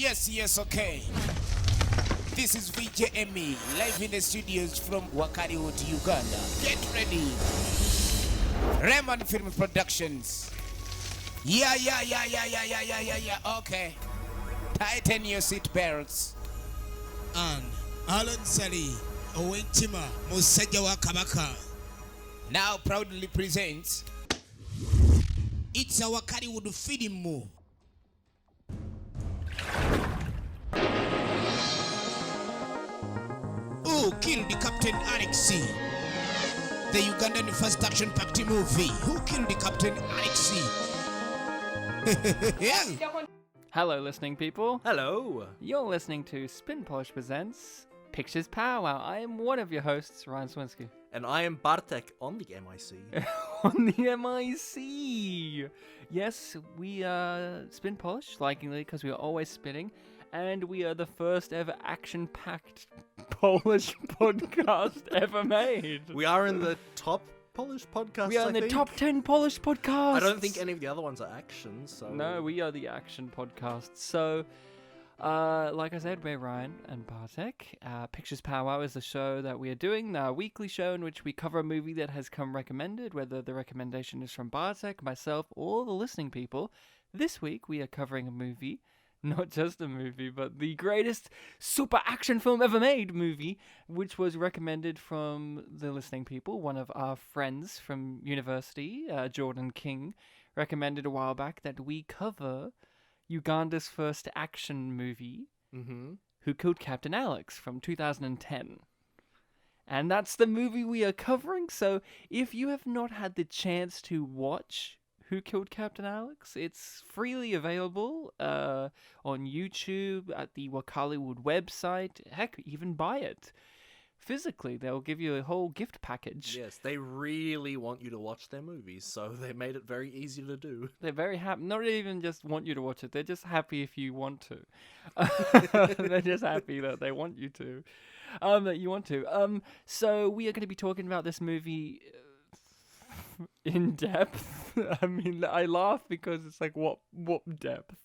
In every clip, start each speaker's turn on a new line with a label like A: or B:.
A: Yes, okay. This is VJ Emmy, live in the studios from Wakariwood, Uganda. Get ready. Raymond Film Productions. Yeah. Okay. Tighten your seatbelts.
B: And Alan Sally, Owentima, Musajja wa Kabaka.
A: Now proudly presents
B: It's a Wakariwood film. Who killed the Captain Alexi? The Ugandan first action-packed movie. Who killed the Captain Alexi? Yeah.
C: Hello, listening people.
D: Hello.
C: You're listening to Spin Polish Presents Pictures Powwow. I am one of your hosts, Ryan Swinsky.
D: And I am Bartek on the MIC.
C: On the MIC! Yes, we spin Polish, likingly, because we are always spinning. And we are the first ever action-packed Polish podcast ever made.
D: We are in the top Polish podcast,
C: We are in the top 10 Polish podcasts.
D: I don't think any of the other ones are action, so...
C: No, we are the action podcast. So, like I said, we're Ryan and Bartek. Pictures Powwow is the show that we are doing, our weekly show in which we cover a movie that has come recommended, whether the recommendation is from Bartek, myself, or the listening people. This week, we are covering a movie. Not just a movie, but the greatest super action film ever made movie, which was recommended from the listening people. One of our friends from university, Jordan King, recommended a while back that we cover Uganda's first action movie, Who Killed Captain Alex, from 2010. And that's the movie we are covering, so if you have not had the chance to watch Who Killed Captain Alex? It's freely available on YouTube, at the Wakariwood website. Heck, even buy it physically. They'll give you a whole gift package.
D: Yes, they really want you to watch their movies, so they made it very easy to do.
C: They're very happy. Not even just want you to watch it. They're just happy if you want to. They're just happy that they want you to. That you want to. So we are going to be talking about this movie in depth. I mean, I laugh because it's like, what depth?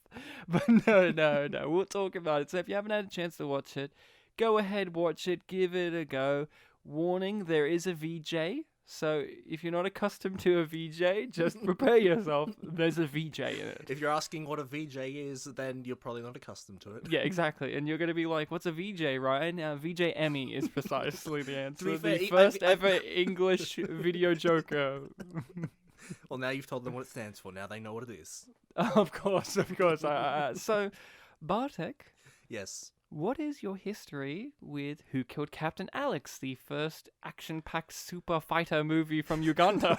C: But no, we'll talk about it. So if you haven't had a chance to watch it, go ahead, watch it, give it a go. Warning, there is a VJ, so if you're not accustomed to a VJ, just prepare yourself. There's a VJ in it.
D: If you're asking what a VJ is, then you're probably not accustomed to it.
C: Yeah, exactly. And you're going to be like, what's a VJ, Ryan? VJ Emmy is precisely the answer.
D: To be fair,
C: the first ever English video joker.
D: Well, now you've told them what it stands for. Now they know what it is.
C: Of course. So, Bartek,
D: Yes.
C: what is your history with Who Killed Captain Alex, the first action-packed super fighter movie from Uganda?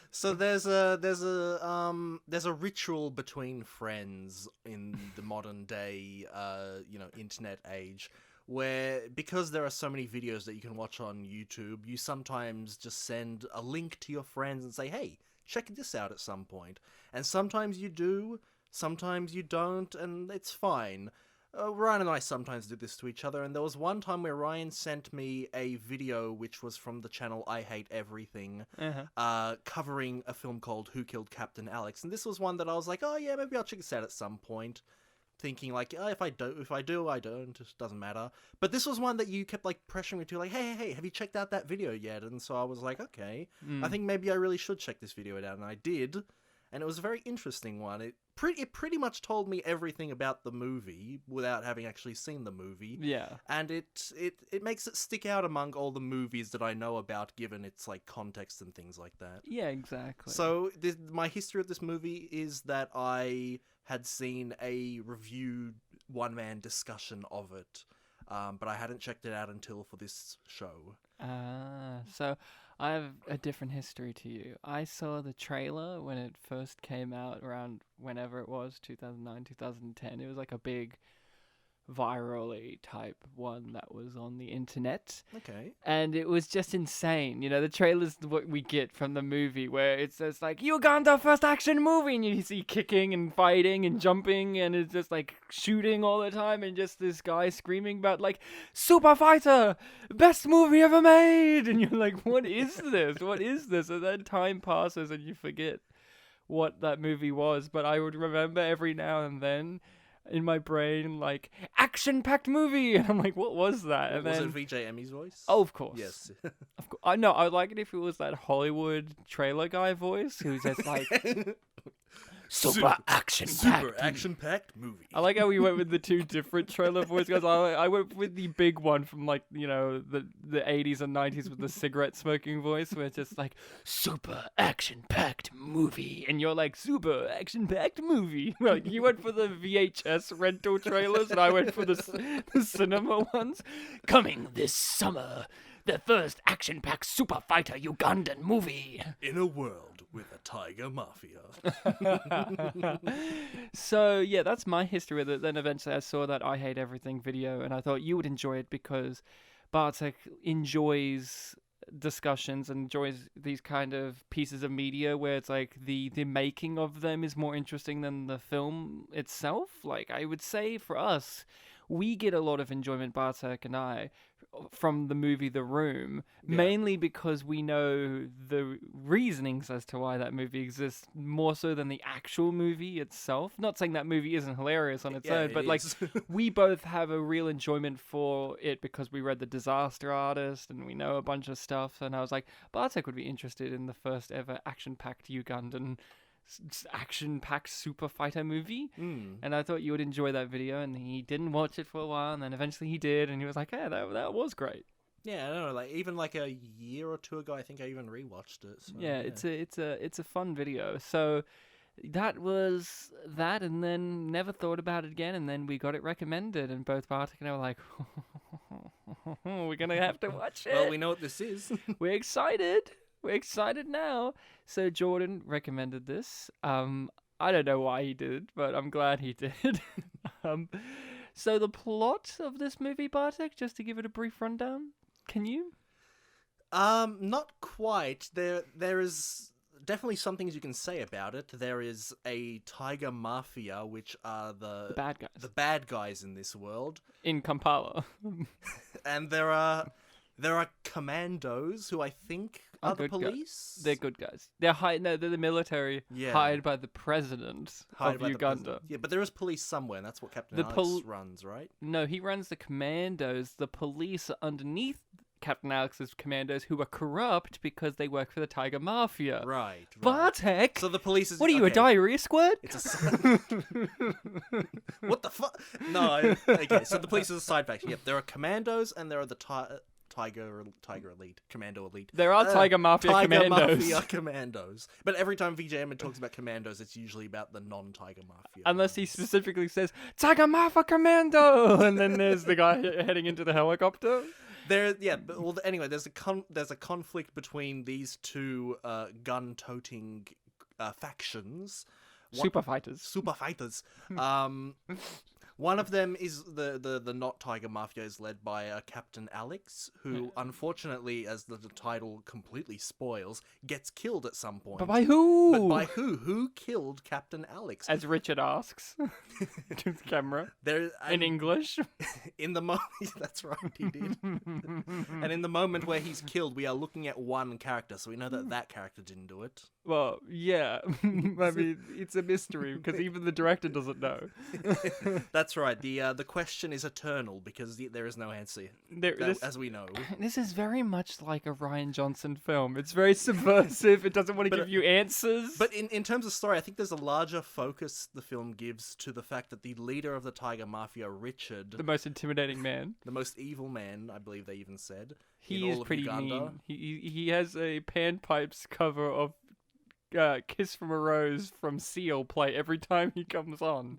D: So there's a ritual between friends in the modern day, internet age, where because there are so many videos that you can watch on YouTube, you sometimes just send a link to your friends and say, hey, check this out at some point. And sometimes you do, sometimes you don't, and it's fine. Ryan and I sometimes do this to each other, and there was one time where Ryan sent me a video which was from the channel I Hate Everything, covering a film called Who Killed Captain Alex, and this was one that I was like, oh yeah, maybe I'll check this out at some point, thinking like, if I do, I don't, it doesn't matter. But this was one that you kept like pressuring me to, like, hey, have you checked out that video yet? And so I was like, okay, I think maybe I really should check this video out, and I did. And it was a very interesting one. It pretty much told me everything about the movie without having actually seen the movie.
C: Yeah.
D: And it makes it stick out among all the movies that I know about, given its like context and things like that.
C: Yeah, exactly.
D: So my history of this movie is that I had seen a reviewed one-man discussion of it, but I hadn't checked it out until for this show.
C: So I have a different history to you. I saw the trailer when it first came out around whenever it was, 2009, 2010. It was like a big virally type one that was on the internet.
D: Okay.
C: And it was just insane. You know, the trailer's what we get from the movie, where it's just like, Uganda first action movie, and you see kicking and fighting and jumping, and it's just like shooting all the time, and just this guy screaming about like, super fighter, best movie ever made, and you're like, what is this? What is this? And then time passes and you forget what that movie was, but I would remember every now and then in my brain like action-packed movie, and I'm like, what was that? And
D: was
C: then
D: it VJ Emmy's voice?
C: oh, of course,
D: Yes.
C: of course. I know. I would like it if it was that Hollywood trailer guy voice who's just like super
D: action-packed movie.
C: I like how we went with the two different trailer voice guys. I went with the big one from like, you know, the 80s and 90s with the cigarette smoking voice, where it's just like super action-packed movie, and you're like super action-packed movie. Like you went for the VHS rental trailers, and I went for the cinema ones. Coming this summer, the first action-packed super fighter Ugandan movie.
D: In a world with a tiger mafia.
C: So yeah, that's my history with it. Then eventually I saw that I Hate Everything video, and I thought you would enjoy it because Bartek enjoys discussions and enjoys these kind of pieces of media where it's like the making of them is more interesting than the film itself. Like I would say for us, we get a lot of enjoyment, Bartek and I, from the movie The Room, mainly because we know the reasonings as to why that movie exists more so than the actual movie itself. Not saying that movie isn't hilarious on its own, but like we both have a real enjoyment for it because we read The Disaster Artist and we know a bunch of stuff. And I was like, Bartek would be interested in the first ever action-packed Ugandan action-packed super fighter movie, and I thought you would enjoy that video. And he didn't watch it for a while, and then eventually he did, and he was like, "Yeah, that was great."
D: Yeah, I don't know, like even like a year or two ago, I think I even rewatched it. So,
C: yeah, it's a fun video. So that was that, and then never thought about it again, and then we got it recommended, and both Bartek and I were like, "We're gonna have to watch it."
D: Well, we know what this is.
C: We're excited. We're excited now. So Jordan recommended this. I don't know why he did, but I'm glad he did. So the plot of this movie, Bartek, just to give it a brief rundown, can you?
D: Not quite. There is definitely some things you can say about it. There is a tiger mafia, which are the
C: bad guys.
D: The bad guys in this world.
C: In Kampala.
D: And there are commandos who I think are the police.
C: They're good guys. They're they're the military hired by the president of Uganda.
D: Yeah, but there is police somewhere, and that's what Captain Alex runs, right?
C: No, he runs the commandos. The police are underneath Captain Alex's commandos, who are corrupt because they work for the Tiger Mafia.
D: Right.
C: Bartek!
D: So the police is...
C: What are you, a diarrhea squirt?
D: It's a... What the fuck? No, okay, so the police is a side faction. Yep, there are commandos, and there are the Tiger Elite, Commando Elite.
C: There are Tiger Mafia commandos.
D: Mafia commandos. But every time VJ Emmett talks about commandos, it's usually about the non-Tiger Mafia.
C: Unless he specifically says, Tiger Mafia Commando! And then there's the guy heading into the helicopter.
D: Anyway, there's a conflict between these two gun-toting factions.
C: Super fighters.
D: One of them is the not Tiger Mafia is led by Captain Alex, who unfortunately, as the title completely spoils, gets killed at some point.
C: But by who?
D: But by who? Who killed Captain Alex?
C: As Richard asks to the camera. In English.
D: In the moment, that's right, he did. And in the moment where he's killed, we are looking at one character, so we know that character didn't do it.
C: Well, yeah. I mean, it's a mystery because even the director doesn't know.
D: That's right. The question is eternal because there is no answer, as we know.
C: This is very much like a Rian Johnson film. It's very subversive. It doesn't want to give you answers.
D: But in terms of story, I think there's a larger focus the film gives to the fact that the leader of the Tiger Mafia, Richard...
C: The most intimidating man.
D: The most evil man, I believe they even said.
C: He is pretty mean. He has a panpipes cover of Kiss from a Rose from Seal play every time he comes on.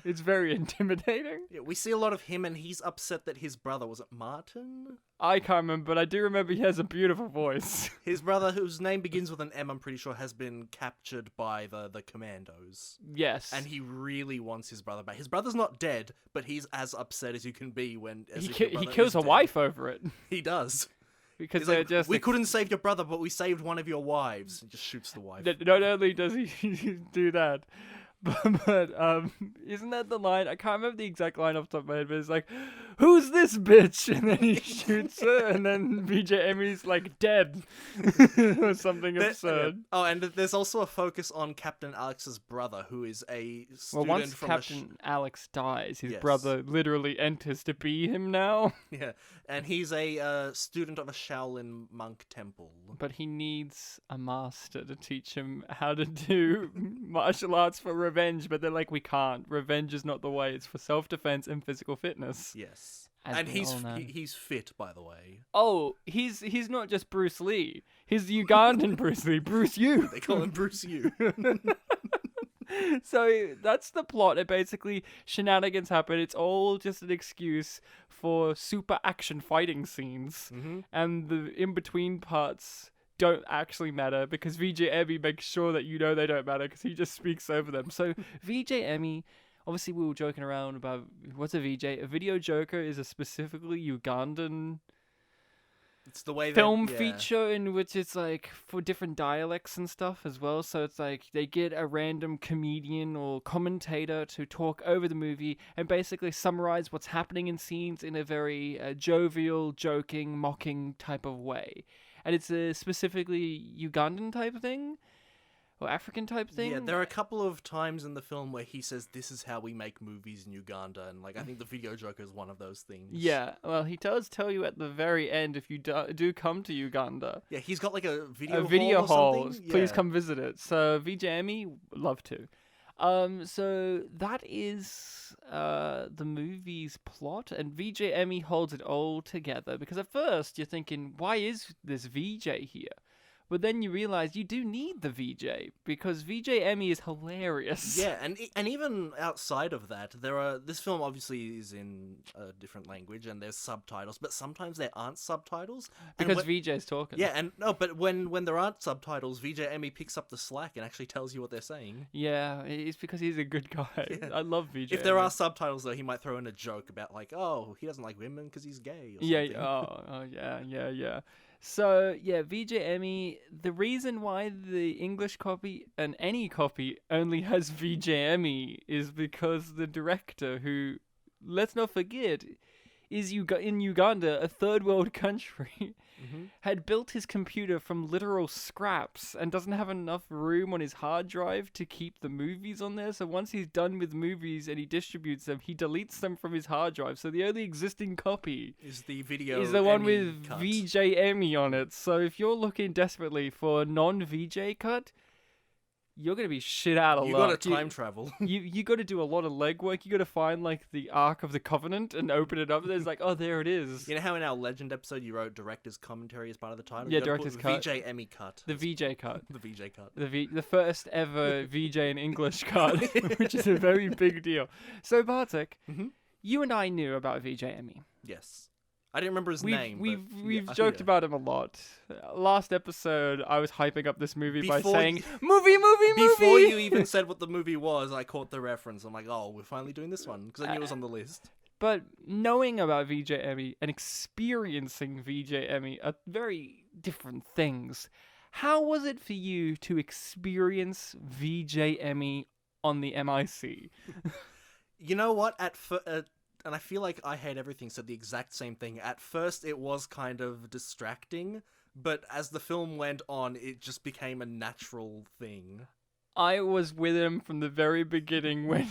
C: It's very intimidating.
D: Yeah, we see a lot of him, and he's upset that his brother, was it Martin?
C: I can't remember, but I do remember he has a beautiful voice.
D: His brother, whose name begins with an M, I'm pretty sure, has been captured by the commandos.
C: Yes.
D: And he really wants his brother back. His brother's not dead, but he's as upset as you can be when...
C: He kills a wife over it.
D: He does.
C: Because they're just...
D: We couldn't save your brother, but we saved one of your wives. He just shoots the wife.
C: Not only does he do that, but isn't that the line? I can't remember the exact line off the top of my head, but it's like, who's this bitch? And then he shoots her, and then VJ Emmy's like dead or something absurd.
D: Oh, and there's also a focus on Captain Alex's brother, who is a student
C: Well, once
D: from
C: Captain Alex dies, his
D: Yes.
C: brother literally enters to be him now.
D: yeah, and he's a student of a Shaolin monk temple.
C: But he needs a master to teach him how to do martial arts for revenge. But they're like, we can't. Revenge is not the way. It's for self-defense and physical fitness.
D: Yes,
C: As
D: and
C: we
D: he's
C: all know.
D: he's fit, by the way.
C: Oh, he's not just Bruce Lee. He's the Ugandan Bruce Lee, Bruce Yu.
D: They call him Bruce Yu.
C: So that's the plot. It basically shenanigans happen. It's all just an excuse for super action fighting scenes, and the in between parts don't actually matter because VJ Emmy makes sure that you know they don't matter because he just speaks over them. So VJ Emmy. Obviously, we were joking around about what's a VJ. A video joker is a specifically Ugandan
D: It's the way
C: film
D: yeah.
C: feature in which it's like for different dialects and stuff as well. So it's like they get a random comedian or commentator to talk over the movie and basically summarize what's happening in scenes in a very jovial, joking, mocking type of way. And it's a specifically Ugandan type thing. Or African type thing.
D: Yeah, there are a couple of times in the film where he says, "This is how we make movies in Uganda," and like I think the video joker is one of those things.
C: Yeah, well, he does tell you at the very end if you do come to Uganda.
D: Yeah, he's got like a video
C: Video
D: hall. Or
C: hall.
D: something.
C: Please
D: Yeah.
C: come visit it. So VJ Emmy, love to. So that is the movie's plot, and VJ Emmy holds it all together because at first you're thinking, why is this VJ here? But then you realize you do need the VJ because VJ Emmy is hilarious.
D: Yeah, and even outside of that, this film obviously is in a different language and there's subtitles, but sometimes there aren't subtitles and
C: because
D: when-
C: VJ's talking.
D: Yeah, and no, but when there aren't subtitles, VJ Emmy picks up the slack and actually tells you what they're saying.
C: Yeah, it's because he's a good guy.
D: Yeah.
C: I love VJ.
D: If there
C: Emmy.
D: are subtitles, though, he might throw in a joke about like, "Oh, he doesn't like women because he's gay." Or
C: Yeah,
D: something.
C: yeah. So, yeah, VJ Emmy, the reason why the English copy and any copy only has VJ Emmy is because the director, who, let's not forget, is in Uganda, a third world country, had built his computer from literal scraps and doesn't have enough room on his hard drive to keep the movies on there. So once he's done with movies and he distributes them, he deletes them from his hard drive. So the only existing copy
D: Is the video
C: is the one
D: Emmy
C: with
D: cut.
C: VJ Emmy on it. So if you're looking desperately for a non-VJ cut, you're gonna be shit out of
D: You
C: luck.
D: got to time travel.
C: You got to do a lot of legwork. You got to find like the Ark of the Covenant and open it up. There's like, oh, there it is.
D: You know how in our Legend episode you wrote director's commentary as part of the title?
C: Yeah,
D: You gotta
C: director's
D: put
C: cut.
D: VJ Emmy cut.
C: The VJ cut.
D: The VJ cut.
C: The first ever VJ in English cut, which is a very big deal. So Bartek, you and I knew about VJ Emmy.
D: Yes. I didn't remember his name.
C: We've
D: but
C: joked
D: yeah.
C: about him a lot. Last episode, I was hyping up this movie by
D: Before
C: saying,
D: you-
C: movie!
D: Before you even said what the movie was, I caught the reference. I'm like, oh, we're finally doing this one because I knew it was on the list.
C: But knowing about VJ Emmy and experiencing VJ Emmy are very different things. How was it for you to experience VJ Emmy on the MIC?
D: You know what? And I feel like I Hate Everything said the exact same thing. At first, it was kind of distracting, but as the film went on, it just became a natural thing.
C: I was with him from the very beginning when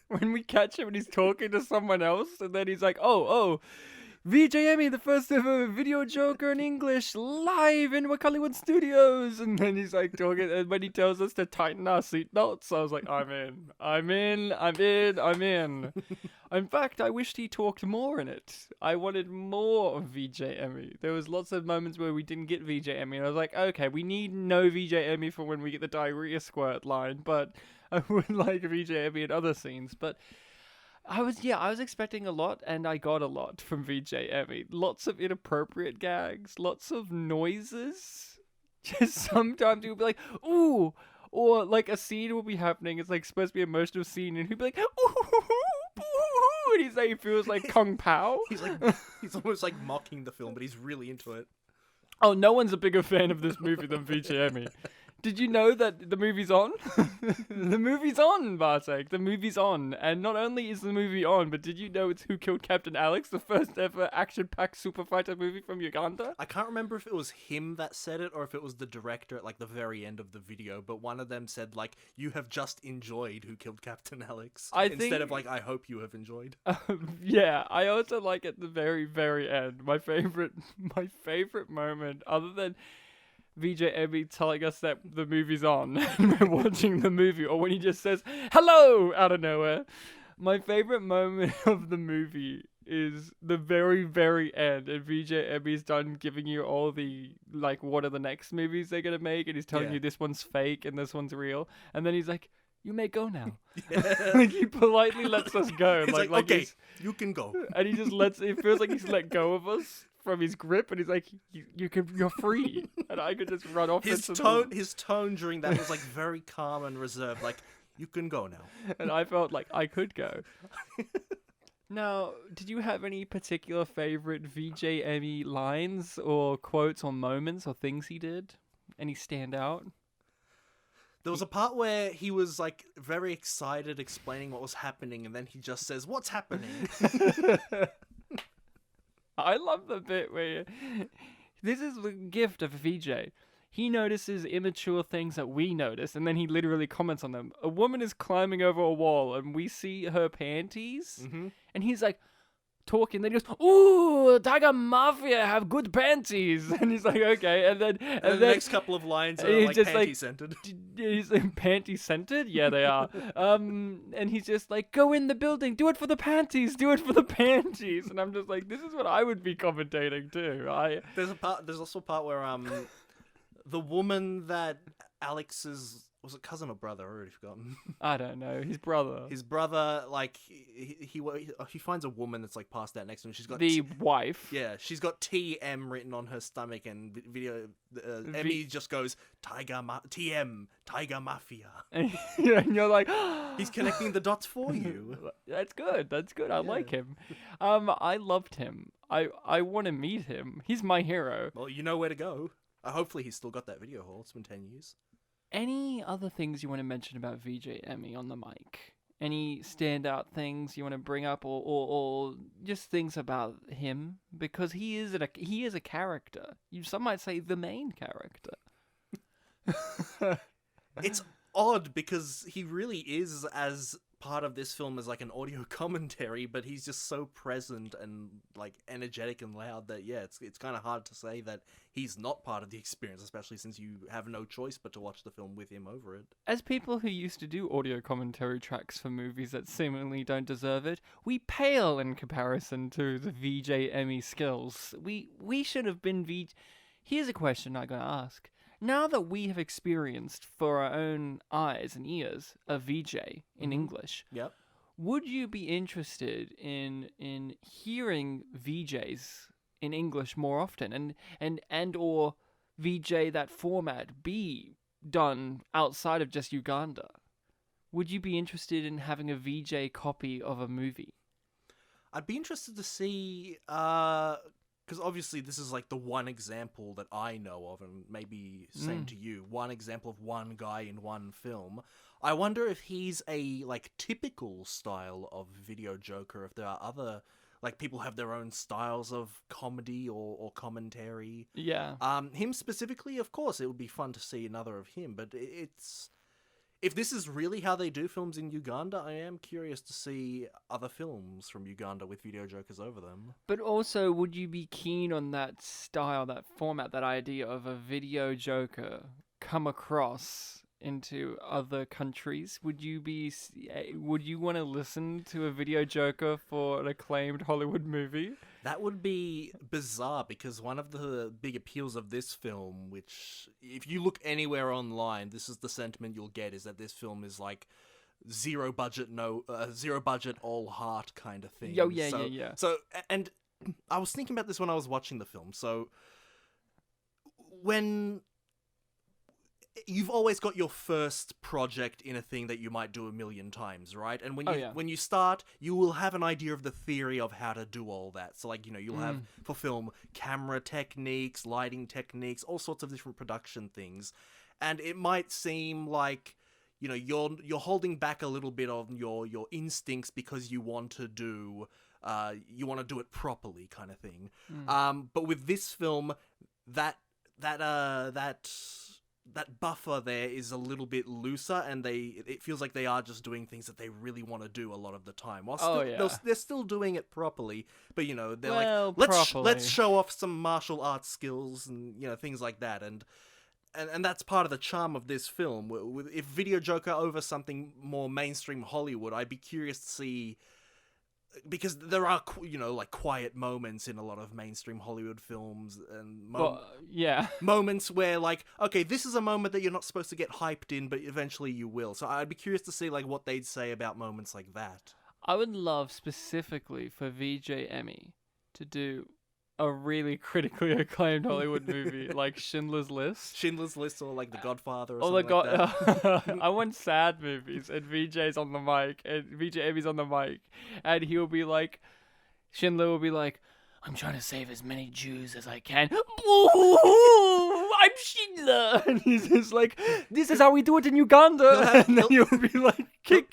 C: when we catch him and he's talking to someone else, and then he's like, oh, VJ Emmy, the first ever video joker in English, live in Hollywood Studios. And then he's like talking, and when he tells us to tighten our seatbelts, I was like, I'm in. In fact, I wished he talked more in it. I wanted more of VJ Emmy. There was lots of moments where we didn't get VJ Emmy, and I was like, okay, we need no VJ Emmy for when we get the diarrhea squirt line, but I would like VJ Emmy in other scenes. But I was expecting a lot, and I got a lot from VJ Emmy. Lots of inappropriate gags, lots of noises. Just sometimes he would be like, ooh, or like a scene will be happening. It's like supposed to be an emotional scene, and he'd be like, ooh, and he's like, he feels like Kung Pao.
D: He's almost like mocking the film, but he's really into it.
C: Oh, no one's a bigger fan of this movie than VJ Emmy. Did you know that the movie's on? The movie's on, Bartek. The movie's on. And not only is the movie on, but did you know it's Who Killed Captain Alex, the first ever action-packed super fighter movie from Uganda?
D: I can't remember if it was him that said it or if it was the director at like the very end of the video, but one of them said like, "You have just enjoyed Who Killed Captain Alex," instead of like, "I hope you have enjoyed."
C: Yeah, I also like at the very, very end. My favorite moment, other than VJ Emmy telling us that the movie's on and we're watching the movie, or when he just says hello out of nowhere. My favorite moment of the movie is the very, very end, and VJ Emmy's done giving you all the like, what are the next movies they're gonna make, and he's telling you this one's fake and this one's real, and then he's like, "You may go now." Like, he politely lets us go.
D: He's like, "Okay, you can go."
C: And he just lets. It feels like he's let go of us from his grip, and he's like, "You're free," and I could just run off.
D: His tone during that was like very calm and reserved, like, "You can go now."
C: And I felt like I could go. Now, did you have any particular favorite VJ Emmy lines or quotes or moments or things he did? Any stand out?
D: There was a part where he was like very excited explaining what was happening, and then he just says, "What's happening?"
C: I love the bit where this is the gift of a VJ. He notices immature things that we notice, and then he literally comments on them. A woman is climbing over a wall, and we see her panties, and he's like talking. Then he goes, "Ooh, Tiger Mafia have good panties," and he's like, "Okay." And then
D: the next couple of lines are like panty-scented.
C: He's panty-scented? Yeah, they are. And he's just like, "Go in the building, do it for the panties, do it for the panties." And I'm just like, this is what I would be commentating too.
D: There's also a part where the woman that Alex's, was it cousin or brother? I already forgotten.
C: I don't know. His brother.
D: His brother, like, he finds a woman that's like passed out next to him. She's got
C: the wife.
D: Yeah, she's got TM written on her stomach, and Emmy just goes TM Tiger Mafia.
C: And you're like,
D: he's connecting the dots for you.
C: That's good. That's good. I like him. I loved him. I want to meet him. He's my hero.
D: Well, you know where to go. Hopefully he's still got that video hall. It's been 10 years.
C: Any other things you want to mention about VJ Emmy on the mic? Any standout things you want to bring up, or just things about him? Because he is a character. Some might say the main character.
D: It's odd because he really is as part of this film as like an audio commentary, but he's just so present and like energetic and loud that it's kind of hard to say that he's not part of the experience, especially since you have no choice but to watch the film with him over it.
C: As people who used to do audio commentary tracks for movies that seemingly don't deserve it, we pale in comparison to the VJ Emmy skills. We should have been Here's a question I'm going to ask. Now that we have experienced for our own eyes and ears a VJ in English,
D: yep,
C: would you be interested in hearing VJs in English more often, and or VJ that format be done outside of just Uganda? Would you be interested in having a VJ copy of a movie?
D: I'd be interested to see, because obviously this is like the one example that I know of, and maybe same to you, one example of one guy in one film. I wonder if he's a like typical style of video joker, if there are other, like, people have their own styles of comedy or commentary.
C: Yeah.
D: Him specifically, of course, it would be fun to see another of him, but if this is really how they do films in Uganda, I am curious to see other films from Uganda with video jokers over them.
C: But also, would you be keen on that style, that format, that idea of a video joker come across into other countries? Would you want to listen to a video joker for an acclaimed Hollywood movie?
D: That would be bizarre, because one of the big appeals of this film, which if you look anywhere online, this is the sentiment you'll get, is that this film is like zero budget, all heart kind of thing.
C: Yeah.
D: So, and I was thinking about this when I was watching the film. So when you've always got your first project in a thing that you might do a million times, right? And when you start, you will have an idea of the theory of how to do all that. So, like, you'll have, for film, camera techniques, lighting techniques, all sorts of different production things. and it might seem like, you know, you're holding back a little bit on your instincts because you want to do it properly, kind of thing. But with this film, that buffer there is a little bit looser, and it feels like they are just doing things that they really want to do a lot of the time. While they're still doing it properly, but you know, they're let's show off some martial arts skills and, you know, things like that, and that's part of the charm of this film. If Video Joker over something more mainstream Hollywood, I'd be curious to see. Because there are, you know, like quiet moments in a lot of mainstream Hollywood films, and moments where, like, okay, this is a moment that you're not supposed to get hyped in, but eventually you will. So I'd be curious to see, like, what they'd say about moments like that.
C: I would love specifically for VJ Emmy to do a really critically acclaimed Hollywood movie like Schindler's List.
D: Schindler's List, or like The Godfather, or something like that.
C: I want sad movies, and VJ's on the mic, and VJ Emmy's on the mic, and he'll be like, Schindler will be like, I'm trying to save as many Jews as I can. I'm Schindler! And he's just like, this is how we do it in Uganda! And then he'll be like, kick,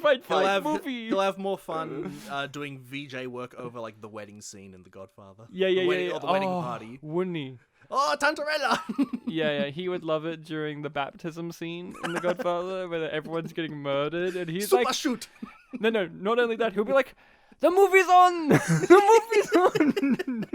C: fight, movie!
D: He'll have more fun doing VJ work over, like, the wedding scene in The Godfather.
C: Yeah.
D: Or the wedding party.
C: Wouldn't he?
D: Oh, Tantarella!
C: yeah, he would love it during the baptism scene in The Godfather, where everyone's getting murdered, and he's
D: Super
C: like...
D: shoot!
C: No, not only that, he'll be like, the movie's on! The movie's on!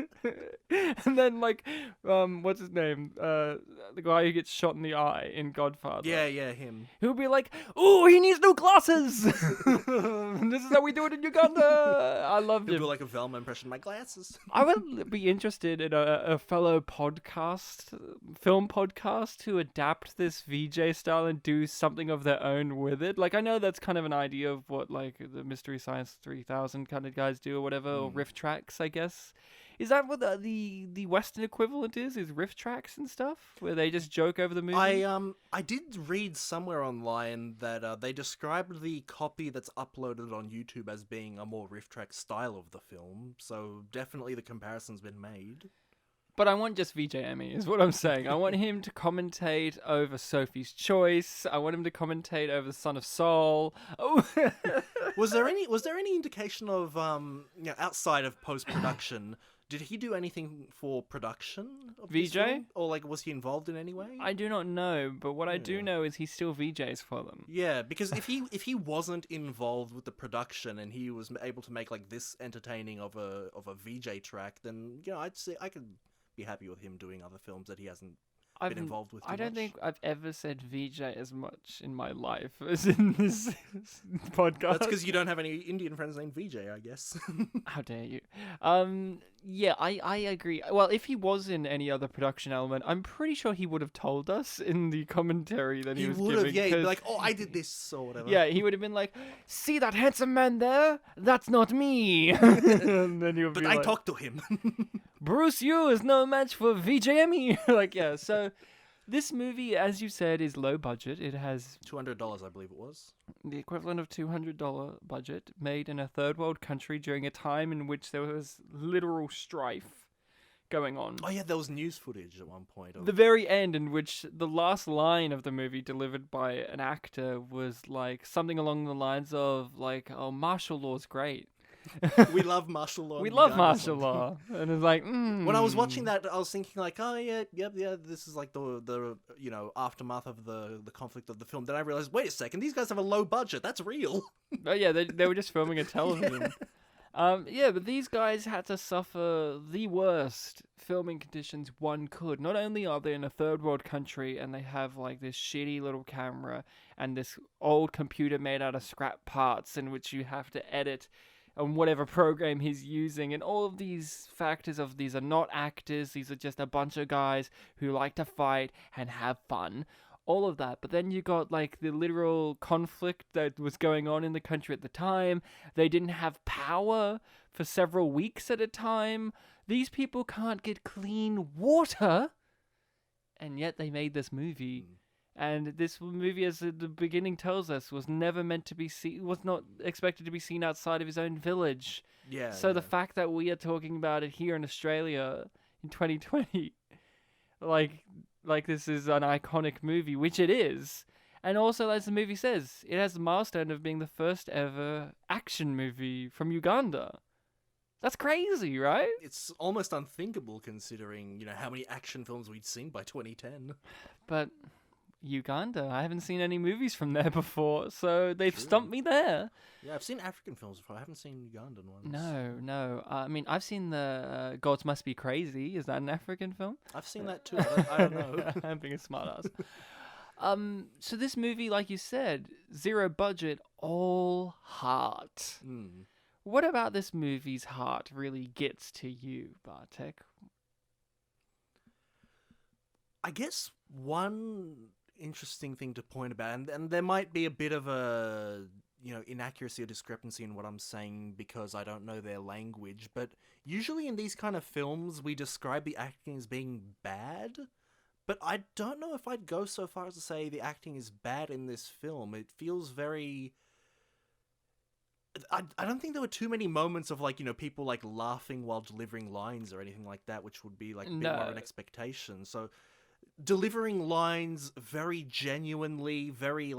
C: And then, like, what's his name? The guy who gets shot in the eye in Godfather.
D: Yeah, him.
C: He'll be like, ooh, he needs new glasses! This is how we do it in Uganda! I love him.
D: He'll do like a Velma impression, my glasses.
C: I would be interested in a fellow film podcast, to adapt this VJ style and do something of their own with it. Like, I know that's kind of an idea of what, like, the Mystery Science 3000 kind of guys do or whatever, or riff tracks, I guess. Is that what the Western equivalent is riff tracks and stuff, where they just joke over the movie?
D: I did read somewhere online that they described the copy that's uploaded on YouTube as being a more riff track style of the film, so definitely the comparison's been made.
C: But I want just VJ Emmy, is what I'm saying. I want him to commentate over Sophie's Choice. I want him to commentate over The Son of Saul. Oh.
D: Was there any indication of you know, outside of post-production, did he do anything for production of this
C: VJ?
D: film? Or, like, was he involved in any way?
C: I do not know, but what I do know is he still VJs for them.
D: Yeah, because if he wasn't involved with the production and he was able to make, like, this entertaining of a VJ track, then, you know, I'd say I could be happy with him doing other films that he hasn't been involved with too
C: I don't
D: much.
C: think I've ever said VJ as much in my life as in this podcast.
D: That's because you don't have any Indian friends named VJ, I guess.
C: How dare you? Yeah, I agree. Well, if he was in any other production element, I'm pretty sure he would have told us in the commentary that he was
D: would
C: giving.
D: have, yeah. He'd be like, oh, I did this, or whatever.
C: Yeah, he would have been like, see that handsome man there? That's not me. And then he would
D: but
C: be
D: I
C: like,
D: talked to him.
C: Bruce Yu is no match for VJ Emmy. Like, yeah, so this movie, as you said, is low budget. It has
D: $200, I believe it was.
C: the equivalent of $200 budget, made in a third world country during a time in which there was literal strife going on.
D: Oh yeah, there was news footage at one point.
C: The very end, in which the last line of the movie delivered by an actor was like something along the lines of like, "Oh, martial law's great.
D: We love martial law.
C: We love martial law." And it's like,
D: when I was watching that, I was thinking like, oh yeah, this is like the you know, aftermath of the conflict of the film. Then I realized, wait a second, these guys have a low budget. That's real.
C: Oh yeah, they were just filming a television. Yeah, but these guys had to suffer the worst filming conditions one could. Not only are they in a third world country and they have like this shitty little camera and this old computer made out of scrap parts in which you have to edit on whatever program he's using, and all of these factors of these are not actors, these are just a bunch of guys who like to fight and have fun. All of that, but then you got like the literal conflict that was going on in the country at the time. They didn't have power for several weeks at a time. These people can't get clean water, and yet they made this movie. And this movie, as the beginning tells us, was never meant to be seen, was not expected to be seen outside of his own village.
D: Yeah.
C: So the fact that we are talking about it here in Australia in 2020, like, like this is an iconic movie, which it is. And also, as the movie says, it has the milestone of being the first ever action movie from Uganda. That's crazy, right?
D: It's almost unthinkable considering, how many action films we'd seen by 2010.
C: But Uganda, I haven't seen any movies from there before, so they've stumped me there.
D: Yeah, I've seen African films before. I haven't seen Ugandan ones.
C: No. I mean, I've seen the Gods Must Be Crazy. Is that an African film?
D: I've seen that too. I don't know.
C: I'm being a smartass. So this movie, like you said, zero budget, all heart. What about this movie's heart really gets to you, Bartek?
D: I guess one interesting thing to point about, and there might be a bit of a inaccuracy or discrepancy in what I'm saying because I don't know their language, but usually in these kind of films we describe the acting as being bad, but I don't know if I'd go so far as to say the acting is bad in this film. It feels very... I don't think there were too many moments of people laughing while delivering lines or anything like that, which would be a bit more of an expectation. So delivering lines very genuinely, very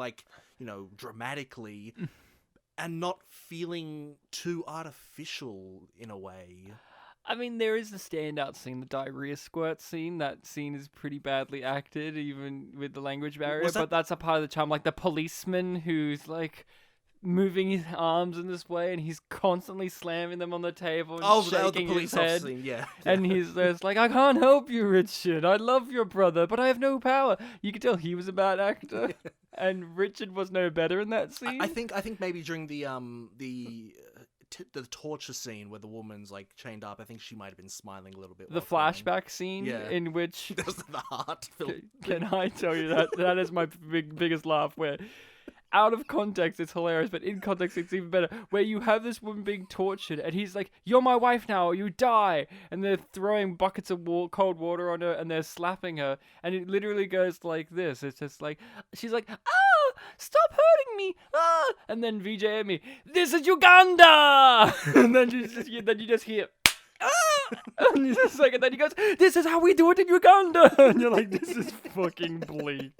D: dramatically, and not feeling too artificial in a way.
C: I mean, there is the standout scene, the diarrhea squirt scene. That scene is pretty badly acted, even with the language barrier. But that's a part of the charm. Like the policeman who's moving his arms in this way, and he's constantly slamming them on the table and shaking his head.
D: Scene, yeah.
C: And he's just like, I can't help you, Richard. I love your brother, but I have no power. You could tell he was a bad actor, and Richard was no better in that scene.
D: I think maybe during the torture scene where the woman's like chained up, I think she might have been smiling a little bit.
C: The flashback scene,
D: yeah.
C: in which
D: that was the heart film.
C: Can I tell you that is my biggest laugh, where out of context it's hilarious, but in context it's even better, where you have this woman being tortured and he's like, "You're my wife now or you die," and they're throwing buckets of cold water on her and they're slapping her, and it literally goes like this. It's just like, she's like, "Ah, stop hurting me, ah," and then VJ Amy, "This is Uganda," and then you just hear, "Ah!" And he's just like, and then he goes, "This is how we do it in Uganda," and you're like, this is fucking bleak.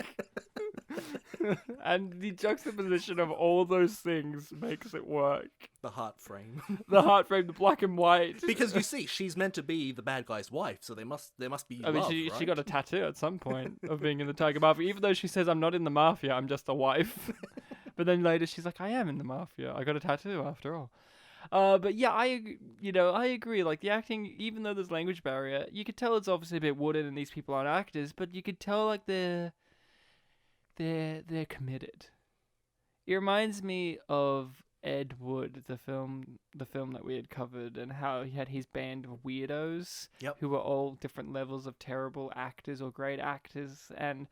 C: And the juxtaposition of all those things makes it work.
D: The heart frame.
C: The heart frame, the black and white.
D: Because you see, she's meant to be the bad guy's wife, so there must be
C: I mean,
D: love,
C: she
D: right?
C: got a tattoo at some point of being in the Tiger Mafia, even though she says, "I'm not in the mafia, I'm just a wife." But then later she's like, "I am in the mafia. I got a tattoo after all." But yeah, I agree. Like the acting, even though there's language barrier, you could tell it's obviously a bit wooden and these people aren't actors, but you could tell like they're committed. It reminds me of Ed Wood, the film that we had covered, and how he had his band of weirdos, who were all different levels of terrible actors or great actors, and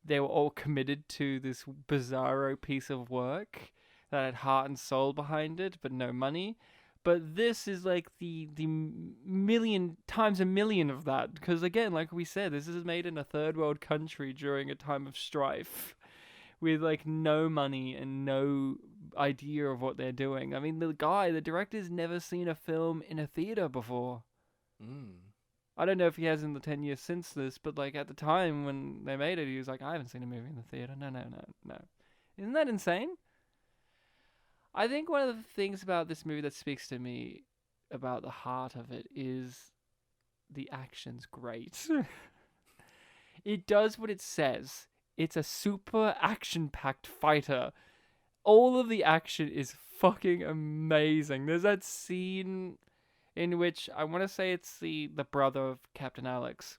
C: they were all committed to this bizarro piece of work that had heart and soul behind it, but no money. But this is like the million times a million of that, because again, like we said, this is made in a third world country during a time of strife, with like no money and no idea of what they're doing. I mean, the director's never seen a film in a theater before. I don't know if he has in the 10 years since this, but like at the time when they made it, he was like, "I haven't seen a movie in the theater. No. Isn't that insane?" I think one of the things about this movie that speaks to me about the heart of it is the action's great. It does what it says. It's a super action-packed fighter. All of the action is fucking amazing. There's that scene in which, I want to say it's the brother of Captain Alex.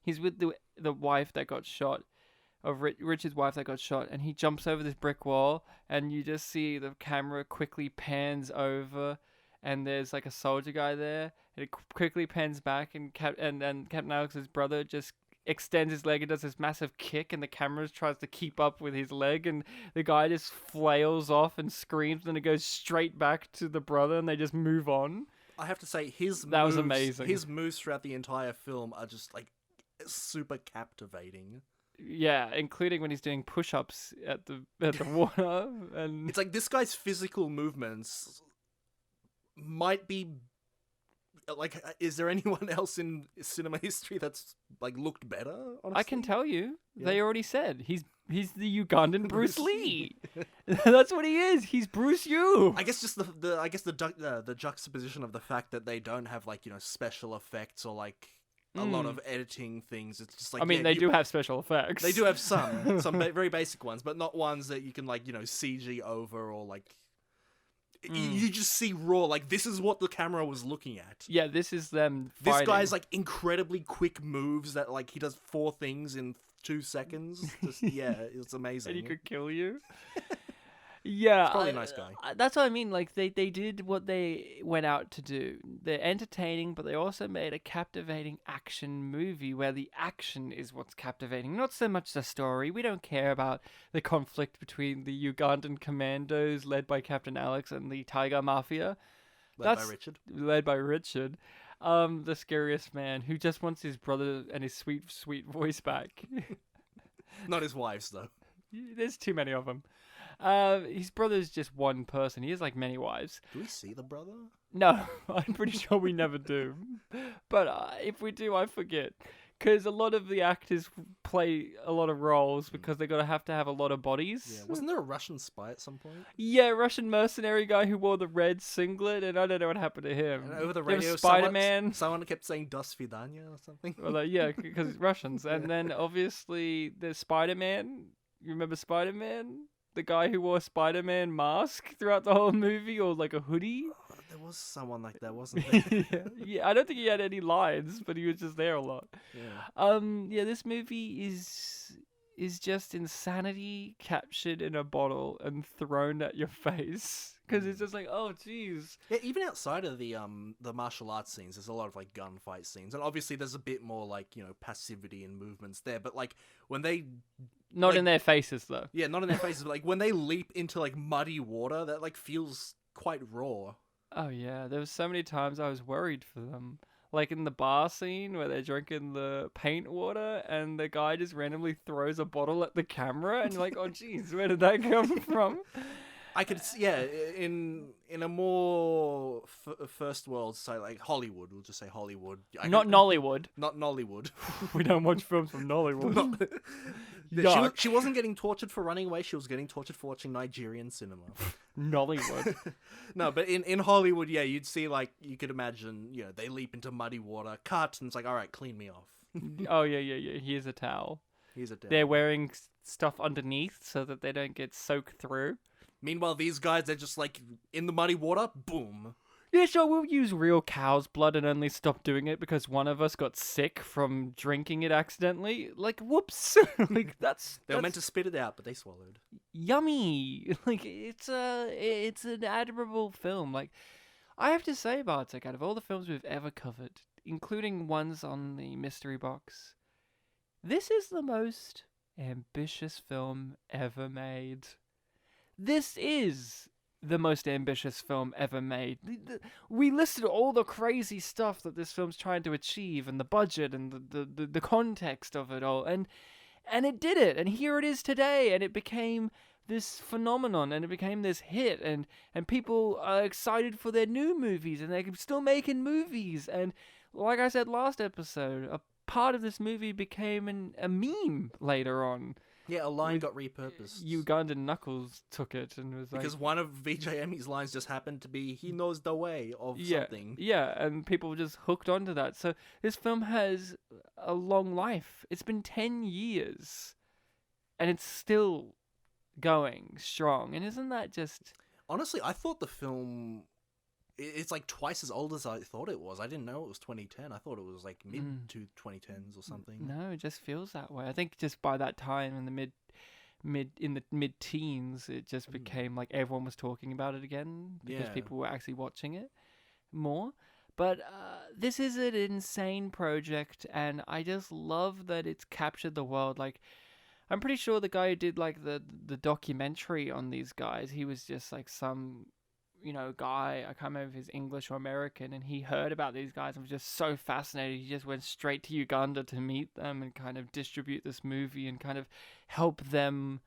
C: He's with the wife that got shot, of Richard's wife that got shot, and he jumps over this brick wall, and you just see the camera quickly pans over, and there's like a soldier guy there, and it quickly pans back, and Captain Alex's brother just extends his leg and does this massive kick, and the camera tries to keep up with his leg, and the guy just flails off and screams, and it goes straight back to the brother, and they just move on.
D: I have to say, that
C: was amazing.
D: His moves throughout the entire film are just like super captivating.
C: Yeah, including when he's doing push-ups at the water, and
D: it's like this guy's physical movements might be like, is there anyone else in cinema history that's like looked better? Honestly?
C: I can tell you, they
D: Yeah.
C: already said he's the Ugandan Bruce Lee. That's what he is. He's Bruce Yu.
D: I guess just the juxtaposition of the fact that they don't have like special effects or like a lot of editing things. It's just like
C: I mean, they do have special effects.
D: They do have some very basic ones, but not ones that you can like CG over or like. You just see raw, like, this is what the camera was looking at.
C: Yeah, this is them
D: This
C: fighting.
D: guy's, like, incredibly quick moves that, like, he does 4 things in 2 seconds. Just, yeah, it's amazing.
C: And he could kill you. Yeah.
D: He's probably a nice guy.
C: That's what I mean. Like, they did what they went out to do. They're entertaining, but they also made a captivating action movie where the action is what's captivating, not so much the story. We don't care about the conflict between the Ugandan commandos led by Captain Alex and the Tiger Mafia.
D: Led by Richard.
C: Led by Richard. The scariest man who just wants his brother and his sweet, sweet voice back.
D: Not his wives, though.
C: There's too many of them. His brother's just one person. He has like many wives.
D: Do we see the brother?
C: No, I'm pretty sure we never do. But if we do, I forget. Because a lot of the actors play a lot of roles because they have to have a lot of bodies.
D: Yeah, wasn't there a Russian spy at some point?
C: Yeah, Russian mercenary guy who wore the red singlet, and I don't know what happened to him.
D: And over the
C: There was
D: radio,
C: Spider-Man.
D: someone kept saying "Das Vidanya" or something.
C: Well, yeah, because Russians. And then obviously there's Spider-Man. You remember Spider-Man? The guy who wore a Spider-Man mask throughout the whole movie, or like a hoodie.
D: There was someone like that, wasn't there?
C: Yeah, I don't think he had any lines, but he was just there a lot.
D: Yeah.
C: Yeah, this movie is just insanity captured in a bottle and thrown at your face. Because it's just like, oh, jeez.
D: Yeah, even outside of the martial arts scenes, there's a lot of like gunfight scenes, and obviously there's a bit more like passivity and movements there. But like when they
C: Not
D: like,
C: in their faces, though.
D: yeah, not in their faces, but like when they leap into like muddy water, that like feels quite raw.
C: Oh, yeah. There was so many times I was worried for them. Like in the bar scene where they're drinking the paint water and the guy just randomly throws a bottle at the camera and you're like, oh, jeez, where did that come from?
D: I could see, yeah, in a more first world site like Hollywood, we'll just say Hollywood.
C: Not Nollywood.
D: Not Nollywood.
C: We don't watch films from Nollywood.
D: She wasn't getting tortured for running away. She was getting tortured for watching Nigerian cinema.
C: Nollywood.
D: No, but in Hollywood, yeah, you'd see like you could imagine, they leap into muddy water, cut, and it's like, all right, clean me off.
C: Oh, yeah. Here's a towel.
D: Here's a towel.
C: They're wearing stuff underneath so that they don't get soaked through.
D: Meanwhile, these guys, they're just like in the muddy water, boom.
C: Yeah, sure, we'll use real cow's blood and only stop doing it because one of us got sick from drinking it accidentally. Like, whoops. Like,
D: They were meant to spit it out, but they swallowed.
C: yummy. Like, it's an admirable film. Like, I have to say, Bartek, out of all the films we've ever covered, including ones on the mystery box, this is the most ambitious film ever made. This is the most ambitious film ever made. We listed all the crazy stuff that this film's trying to achieve and the budget and the context of it all. And it did it. And here it is today. And it became this phenomenon and it became this hit. And people are excited for their new movies and they're still making movies. And like I said last episode, a part of this movie became a meme later on.
D: Yeah, a line got repurposed.
C: Ugandan Knuckles took it and was like...
D: Because one of VJM's lines just happened to be, he knows the way of something.
C: Yeah, and people just hooked onto that. So this film has a long life. It's been 10 years. And it's still going strong. And isn't that just...
D: Honestly, I thought the film... It's like twice as old as I thought it was. I didn't know it was 2010. I thought it was like mid to 2010s or something.
C: No, it just feels that way. I think just by that time in the mid-teens, it just became like everyone was talking about it again because people were actually watching it more. But this is an insane project, and I just love that it's captured the world. Like, I'm pretty sure the guy who did like the documentary on these guys, he was just like some... guy, I can't remember if he's English or American, and he heard about these guys and was just so fascinated. He just went straight to Uganda to meet them and kind of distribute this movie and kind of help them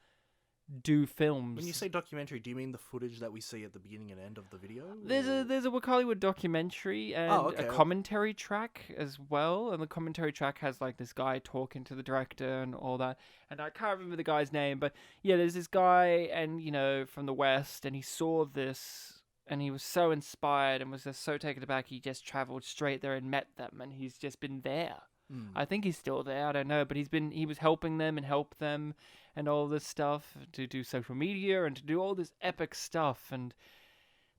C: do films.
D: When you say documentary, do you mean the footage that we see at the beginning and end of the video?
C: There's
D: or-
C: a Hollywood documentary and
D: okay.
C: a commentary track as well, and the commentary track has like this guy talking to the director and all that, and I can't remember the guy's name, but yeah, there's this guy, and from the West, and he saw this, and he was so inspired and was just so taken aback, he just traveled straight there and met them, and he's just been there. I think he's still there, I don't know, but he was helping them and helped them and all this stuff to do social media and to do all this epic stuff, and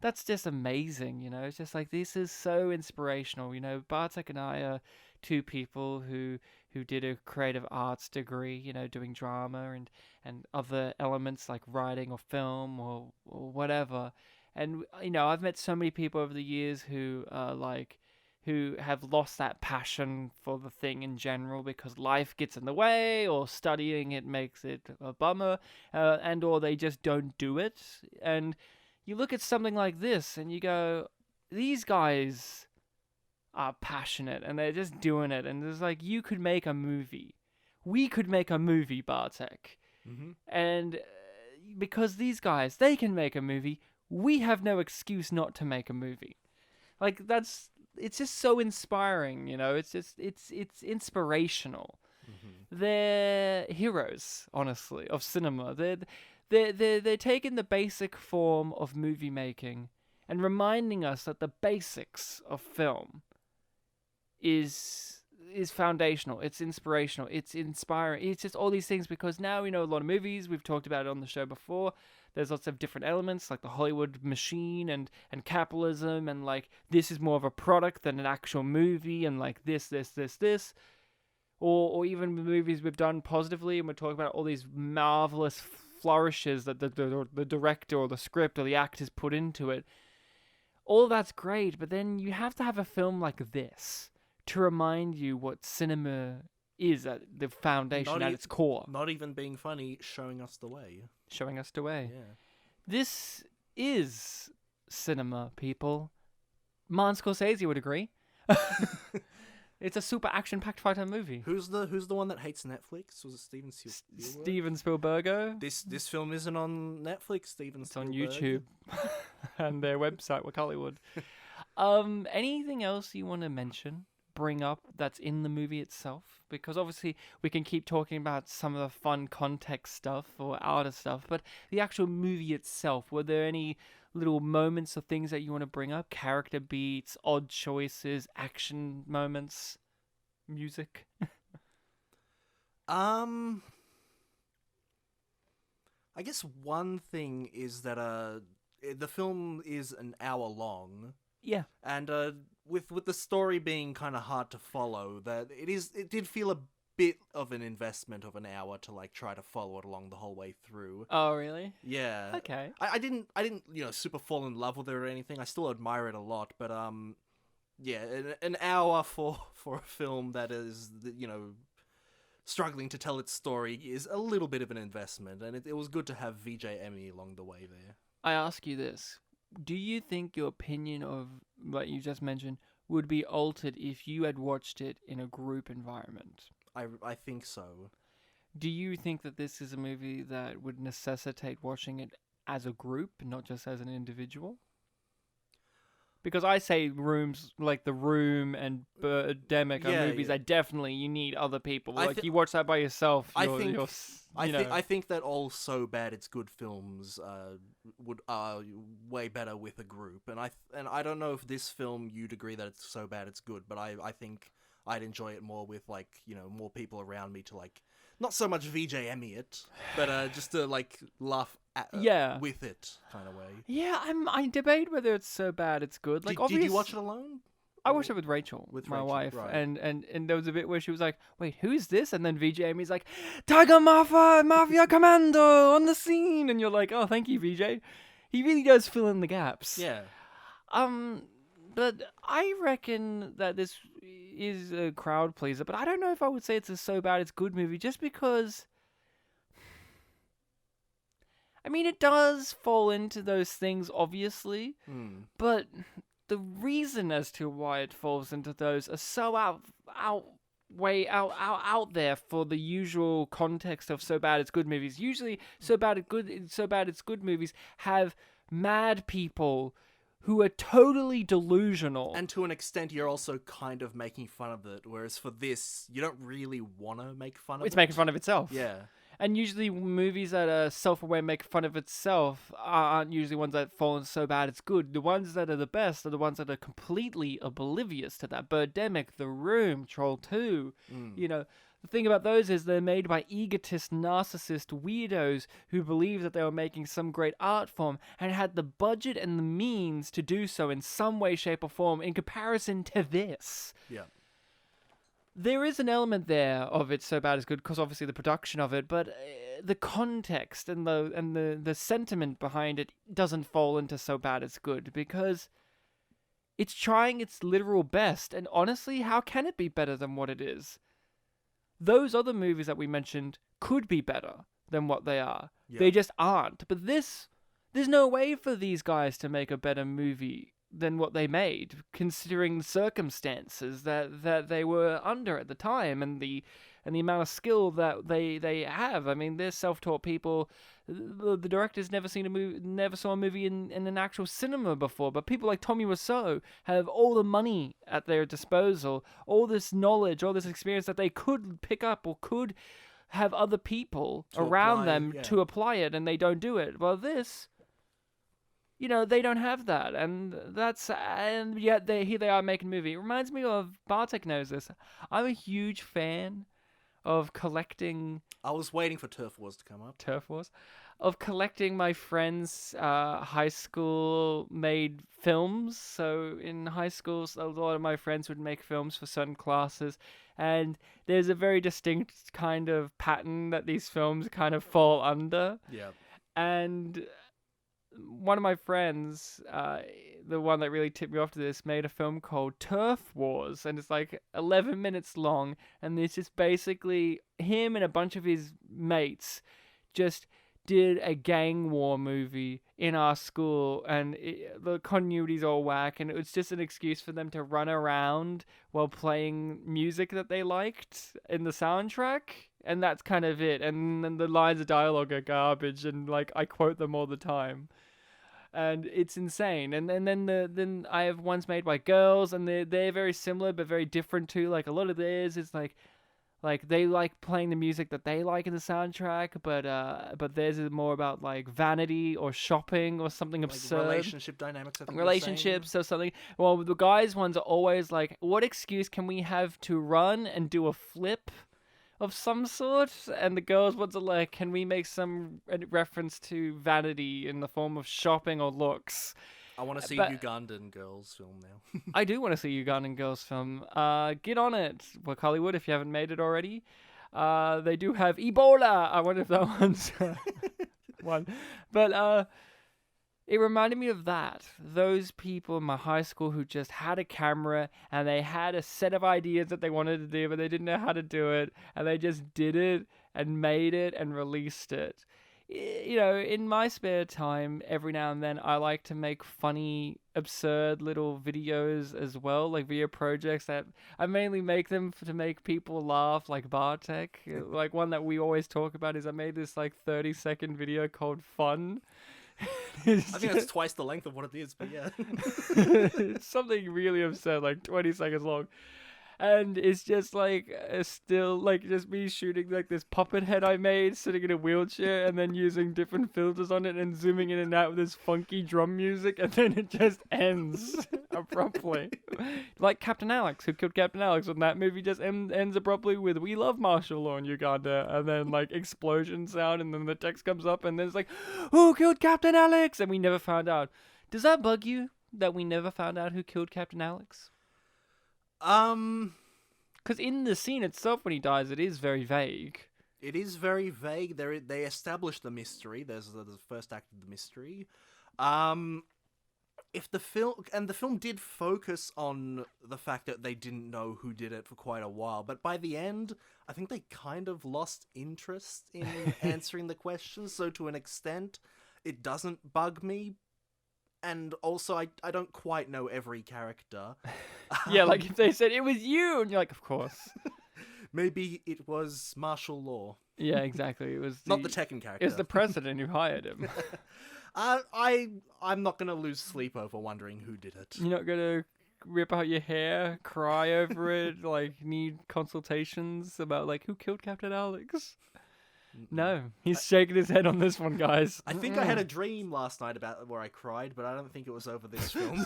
C: that's just amazing, It's just like, this is so inspirational, Bartek and I are two people who did a creative arts degree, doing drama and other elements like writing or film or whatever. And, I've met so many people over the years who who have lost that passion for the thing in general because life gets in the way, or studying it makes it a bummer, and or they just don't do it. And you look at something like this and you go, these guys are passionate and they're just doing it. And there's like, you could make a movie. We could make a movie, Bartek. And because these guys, they can make a movie, we have no excuse not to make a movie. Like, it's just so inspiring, it's inspirational. They're heroes, honestly, of cinema. They're taking the basic form of movie making and reminding us that the basics of film is foundational, it's inspirational, it's inspiring, it's just all these things, because now we know a lot of movies, we've talked about it on the show before, there's lots of different elements like the Hollywood machine and capitalism, and like this is more of a product than an actual movie, and like this, or even the movies we've done positively, and we're talking about all these marvelous flourishes that the director or the script or the actors put into it. All that's great, but then you have to have a film like this to remind you what cinema is at the foundation, at its core.
D: Not even being funny, showing us the way.
C: Showing us the way.
D: Yeah.
C: This is cinema, people. Martin Scorsese would agree. It's a super action-packed fighter movie.
D: Who's the one that hates Netflix? Was it Steven Spielberg?
C: Steven Spielberg.
D: This film isn't on Netflix, Steven Spielberg.
C: It's on YouTube and their website, Work Hollywood. Anything else you want to mention, bring up that's in the movie itself? Because obviously we can keep talking about some of the fun context stuff or outer stuff, but the actual movie itself, were there any little moments or things that you want to bring up? Character beats, odd choices, action moments, music?
D: I guess one thing is that the film is an hour long.
C: Yeah.
D: And with the story being kind of hard to follow, that it did feel a bit of an investment of an hour to like try to follow it along the whole way through.
C: Oh, really?
D: Yeah.
C: Okay.
D: I didn't super fall in love with it or anything. I still admire it a lot, but yeah, an hour for a film that is struggling to tell its story is a little bit of an investment, and it was good to have VJ Emmy along the way there.
C: I ask you this. Do you think your opinion of what you just mentioned would be altered if you had watched it in a group environment?
D: I think so.
C: Do you think that this is a movie that would necessitate watching it as a group, not just as an individual? Because I say rooms like The Room and Birdemic are movies that definitely you need other people. Like you watch that by yourself. I
D: think that all So Bad It's Good films are way better with a group, and I don't know if this film you'd agree that it's So Bad It's Good, but I think I'd enjoy it more with more people around me to not so much VJ Emmy it, but just to laugh at with it kind of way.
C: Yeah, I debate whether it's So Bad It's Good.
D: Did you watch it alone?
C: I watched it with Rachel, my wife,
D: right.
C: and there was a bit where she was like, "Wait, who's this?" And then VJ Amy's like, "Tiger Mafia Commando on the scene," and you're like, "Oh, thank you, VJ." He really does fill in the gaps.
D: Yeah.
C: But I reckon that this is a crowd pleaser, but I don't know if I would say it's a So Bad It's Good movie, just because, I mean, it does fall into those things, obviously, but the reason as to why it falls into those are so way out there for the usual context of So Bad It's Good movies. Usually, So Bad It's Good movies have mad people who are totally delusional.
D: And to an extent, you're also kind of making fun of it, whereas for this, you don't really want to make fun of it.
C: It's making fun of itself.
D: Yeah.
C: And usually movies that are self-aware make fun of itself aren't usually ones that fall in So Bad It's Good. The ones that are the best are the ones that are completely oblivious to that. Birdemic, The Room, Troll 2. You know, the thing about those is they're made by egotist, narcissist weirdos who believe that they were making some great art form and had the budget and the means to do so in some way, shape, or form in comparison to this.
D: Yeah.
C: There is an element there of It's So Bad It's Good because obviously the production of it, but the context and the sentiment behind it doesn't fall into So Bad It's Good because it's trying its literal best. And honestly, how can it be better than what it is? Those other movies that we mentioned could be better than what they are.
D: Yeah.
C: They just aren't. But this, there's no way for these guys to make a better movie than what they made, considering the circumstances that they were under at the time and the amount of skill that they have. I mean, they're self-taught people. The director's never saw a movie in an actual cinema before, but people like Tommy Wiseau have all the money at their disposal, all this knowledge, all this experience that they could pick up or could have other people around them to apply it, and they don't do it. Well, this, you know, they don't have that, and yet here they are making a movie. It reminds me of, Bartek knows this, I'm a huge fan of collecting...
D: I was waiting for Turf Wars to come up.
C: Turf Wars? Of collecting my friends' high school made films. So in high school, a lot of my friends would make films for certain classes, and there's a very distinct kind of pattern that these films kind of fall under.
D: Yeah.
C: And one of my friends, the one that really tipped me off to this, made a film called Turf Wars, and it's like 11 minutes long, and it's just basically him and a bunch of his mates just did a gang war movie in our school, and the continuity's all whack, and it was just an excuse for them to run around while playing music that they liked in the soundtrack. And that's kind of it. And then the lines of dialogue are garbage, and like I quote them all the time. And it's insane. And then I have ones made by girls, and they're very similar but very different too. Like a lot of theirs is like they like playing the music that they like in the soundtrack, but theirs is more about like vanity or shopping or something
D: Like
C: absurd.
D: relationship dynamics, I think.
C: Relationships or something. Well, the guys' ones are always like, what excuse can we have to run and do a flip of some sort? And the girls' ones are like, can we make some reference to vanity in the form of shopping or looks?
D: I want to see Ugandan girls film now.
C: I do want to see Ugandan girls film. Get on it, Work Hollywood, if you haven't made it already. They do have Ebola. I wonder if that one's one. But it reminded me of that. Those people in my high school who just had a camera and they had a set of ideas that they wanted to do, but they didn't know how to do it. And they just did it and made it and released it. You know, in my spare time, every now and then, I like to make funny, absurd little videos as well, like video projects that I mainly make them to make people laugh, like Bartek. Like one that we always talk about is I made this like 30-second video called Fun.
D: I think that's twice the length of what it is, but yeah.
C: It's something really absurd, like 20 seconds long. And it's just like still like just me shooting like this puppet head I made sitting in a wheelchair and then using different filters on it and zooming in and out with this funky drum music, and then it just ends abruptly. Like Captain Alex, Who Killed Captain Alex, when that movie just ends abruptly with "We love martial law in Uganda," and then like explosion sound, and then the text comes up and then it's like, "Who killed Captain Alex?" And we never found out. Does that bug you that we never found out who killed Captain Alex? Because in the scene itself when he dies, it is very vague.
D: It is very vague. They establish the mystery. There's the first act of the mystery. If the film did focus on the fact that they didn't know who did it for quite a while, but by the end, I think they kind of lost interest in answering the questions. So to an extent, it doesn't bug me. And also, I don't quite know every character.
C: Yeah, like if they said, "It was you," and you're like, of course.
D: Maybe it was martial law.
C: Yeah, exactly. It was
D: Not the Tekken character.
C: It was the president who hired him.
D: I'm not gonna lose sleep over wondering who did it.
C: You're not gonna rip out your hair, cry over it, like need consultations about like who killed Captain Alex? No, he's shaking his head on this one, guys.
D: I think I had a dream last night about where I cried, but I don't think it was over this film.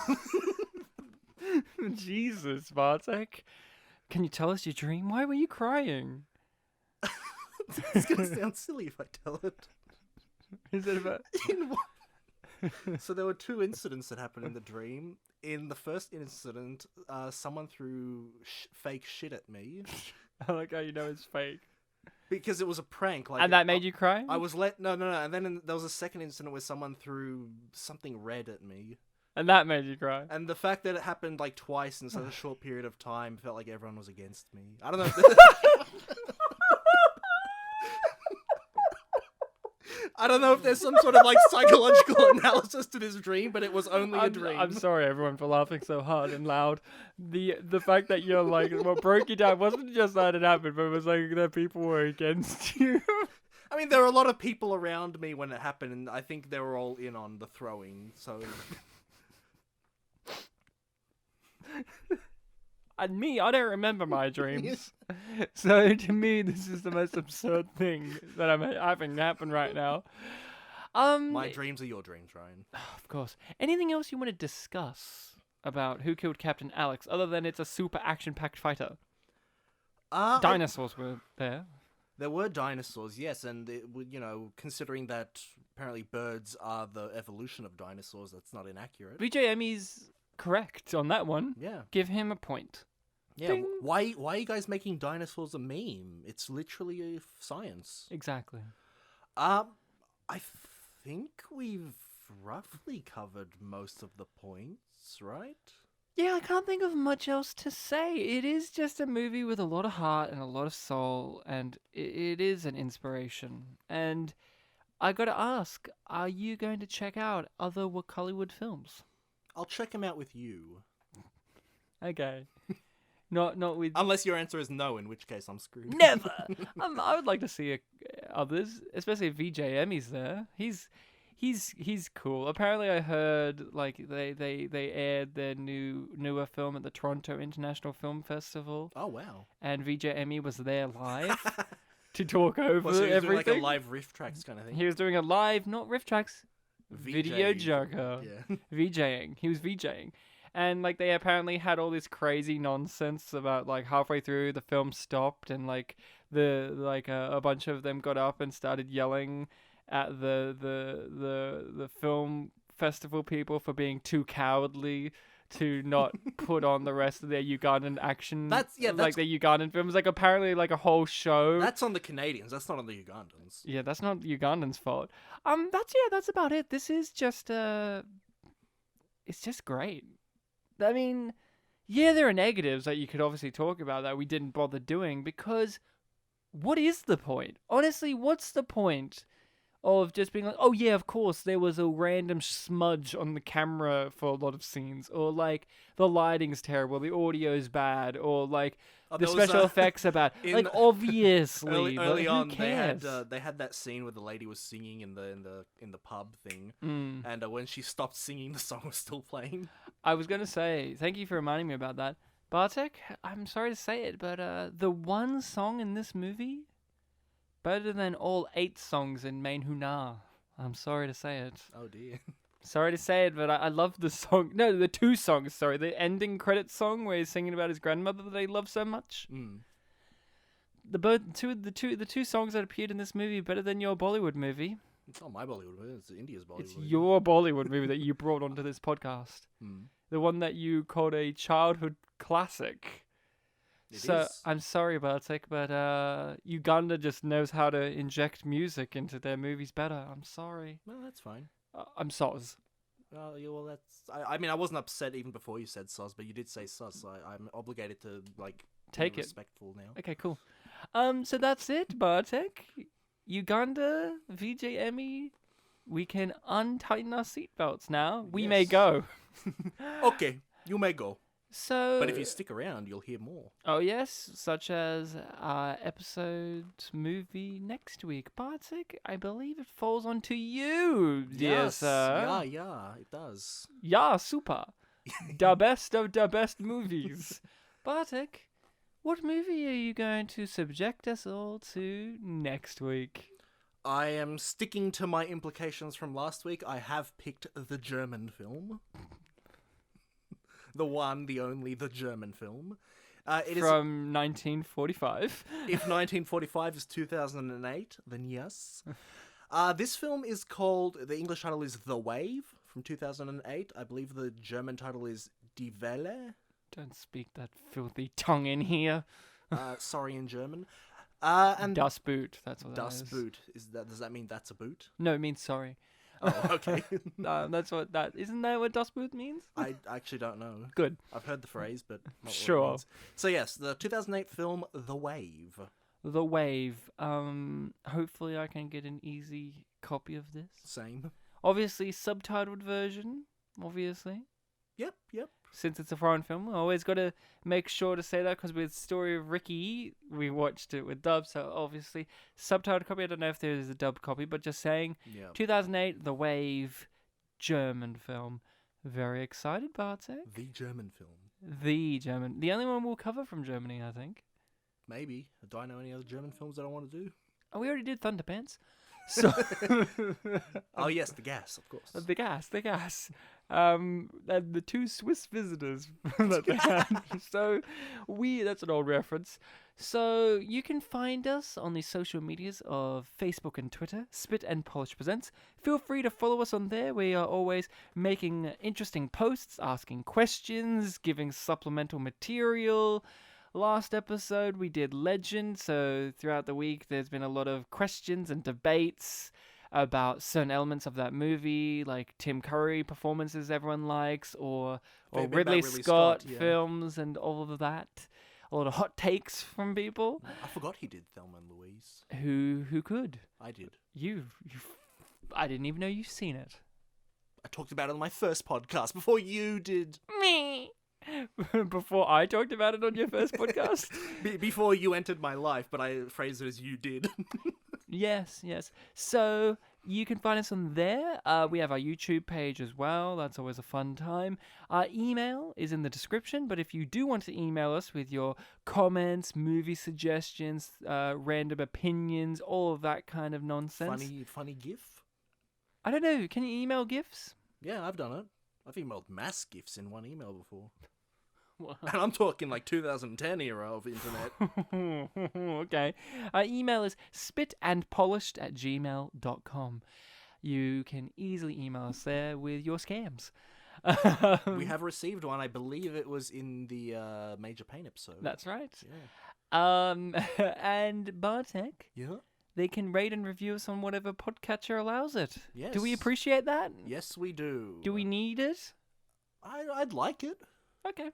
C: Jesus, Bartek. Can you tell us your dream? Why were you crying?
D: It's gonna sound silly if I tell it.
C: Is it about...
D: So there were two incidents that happened in the dream. In the first incident, someone threw fake shit at me.
C: I like how you know it's fake.
D: Because it was a prank. Like,
C: And that made you cry?
D: No. And then there was a second incident where someone threw something red at me.
C: And that made you cry?
D: And the fact that it happened like twice in such a short period of time felt like everyone was against me. I don't know. I don't know if there's some sort of like psychological analysis to this dream, but it was only a dream.
C: I'm sorry, everyone, for laughing so hard and loud. The fact that you're like, what broke you down wasn't just that it happened, but it was like that people were against you.
D: I mean, there were a lot of people around me when it happened, and I think they were all in on the throwing, so...
C: And me, I don't remember my dreams. So to me, this is the most absurd thing that I'm having happen right now.
D: My dreams are your dreams, Ryan.
C: Of course. Anything else you want to discuss about Who Killed Captain Alex, other than it's a super action-packed fighter? Dinosaurs were there.
D: There were dinosaurs, yes, and it would, considering that apparently birds are the evolution of dinosaurs, that's not inaccurate.
C: VJ Emmy's correct on that one.
D: Yeah.
C: Give him a point.
D: Yeah.
C: Ding.
D: Why are you guys making dinosaurs a meme? It's literally science.
C: Exactly.
D: I think we've roughly covered most of the points, right?
C: Yeah, I can't think of much else to say. It is just a movie with a lot of heart and a lot of soul, and it is an inspiration. And I gotta ask, are you going to check out other Wakaliwood films?
D: I'll check them out with you.
C: Okay. Not with...
D: Unless your answer is no, in which case I'm screwed.
C: Never! I would like to see others, especially if VJ Emmy's there. He's cool. Apparently I heard like they aired their newer film at the Toronto International Film Festival.
D: Oh, wow.
C: And VJ Emmy was there live to talk over
D: So he was
C: everything.
D: doing like a live riff tracks kind of thing?
C: He was doing a live, not riff tracks, video joker.
D: Yeah.
C: VJing. He was VJing. And like they apparently had all this crazy nonsense about like halfway through the film stopped and like a bunch of them got up and started yelling at the film festival people for being too cowardly to not put on the rest of their Ugandan action. Like the Ugandan films. Like apparently like a whole show.
D: That's on the Canadians. That's not on the Ugandans.
C: Yeah, that's not Ugandans' fault. That's about it. This is just it's just great. I mean, yeah, there are negatives that you could obviously talk about that we didn't bother doing because what is the point? Honestly, what's the point of just being like, oh yeah, of course, there was a random smudge on the camera for a lot of scenes, or like the lighting's terrible, the audio's bad, or like the special effects are bad. Like obviously,
D: early on,
C: who cares?
D: they had that scene where the lady was singing in the pub thing,
C: Mm.
D: and when she stopped singing, the song was still playing.
C: I was gonna say, thank you for reminding me about that, Bartek. I'm sorry to say it, but the one song in this movie better than all 8 songs in Main Huna. I'm sorry to say it.
D: Oh dear.
C: Sorry to say it, but I love the song. No, the 2 songs. Sorry, the ending credits song where he's singing about his grandmother that he loves so much.
D: Mm.
C: The two songs that appeared in this movie are better than your Bollywood movie.
D: It's not my Bollywood movie. It's India's Bollywood.
C: It's your Bollywood movie that you brought onto this podcast.
D: Mm.
C: The one that you called a childhood classic.
D: It
C: So
D: is.
C: I'm sorry, Bartek, but Uganda just knows how to inject music into their movies better. I'm sorry.
D: No, that's fine.
C: I'm soz.
D: Yeah, well, that's. I mean, I wasn't upset even before you said sus, but you did say sus. So I'm obligated to
C: Take
D: be
C: it.
D: respectful now.
C: Okay, cool. So that's it, Bartek. Uganda, VJ Emmy, we can untighten our seatbelts now. We may
D: Yes.
C: go.
D: Okay, you may go.
C: So,
D: But if you stick around, you'll hear more.
C: oh yes, such as episode movie next week. Bartek, I believe it falls onto you, dear
D: Yes.
C: sir.
D: Yeah, it does.
C: Yeah, super. The best of the best movies. Bartek, what movie are you going to subject us all to next week?
D: I am sticking to my implications from last week. I have picked the German film. The one, the only, the German film. It is
C: From 1945.
D: if 1945 is 2008, then yes. This film is called, the English title is The Wave from 2008. I believe the German title is Die Welle.
C: Don't speak that filthy tongue in here.
D: Sorry in German. And
C: Das Boot, that's what
D: Das
C: that is.
D: Boot. Does that mean that's a boot?
C: No, it means sorry.
D: Oh, okay.
C: That's what that isn't that what Das Boot means?
D: I actually don't know.
C: Good.
D: I've heard the phrase, but not what it
C: Sure.
D: means. So yes, the 2008 film The Wave.
C: The Wave. Hopefully I can get an easy copy of this.
D: Same.
C: Obviously subtitled version, obviously.
D: Yep.
C: Since it's a foreign film, I always got to make sure to say that because with Story of Ricky, we watched it with dub, so obviously subtitled copy. I don't know if there is a dubbed copy, but just saying,
D: Yeah.
C: 2008, The Wave, German film. Very excited, Bartek.
D: The German film.
C: The German, the only one we'll cover from Germany, I think.
D: Maybe. Do I know any other German films that I want to do?
C: Oh, we already did Thunderpants. So
D: Oh yes, The Gas, of course.
C: the gas. And the two Swiss visitors that they had. So that's an old reference. So you can find us on the social medias of Facebook and Twitter, Spit and Polish Presents. Feel free to follow us on there. We are always making interesting posts, asking questions, giving supplemental material. Last episode we did Legend, so throughout the week there's been a lot of questions and debates about certain elements of that movie, like Tim Curry performances everyone likes, or
D: Favorite about
C: Ridley
D: Ridley
C: Scott
D: Scott, yeah.
C: films and all of that. A lot of hot takes from people
D: I forgot he did Thelma and Louise.
C: who could.
D: I did.
C: I didn't even know you've seen it.
D: I talked about it on my first podcast before you did.
C: Me. Before I talked about it on your first podcast.
D: Before you entered my life, but I phrased it as you did.
C: Yes. So you can find us on there. We have our YouTube page as well. That's always a fun time. Our email is in the description, but if you do want to email us with your comments, movie suggestions, random opinions, all of that kind of nonsense.
D: Funny gif?
C: I don't know. Can you email gifs?
D: Yeah, I've done it. I've emailed mass gifs in one email before.
C: Wow.
D: And I'm talking like 2010 era of internet.
C: Okay. Our email is spitandpolished@gmail.com. You can easily email us there with your scams.
D: We have received one. I believe it was in the Major Pain episode.
C: That's right.
D: Yeah.
C: And Bartek,
D: Yeah?
C: they can rate and review us on whatever podcatcher allows it.
D: Yes.
C: Do we appreciate that?
D: Yes, we do.
C: Do we need it?
D: I'd like it.
C: Okay.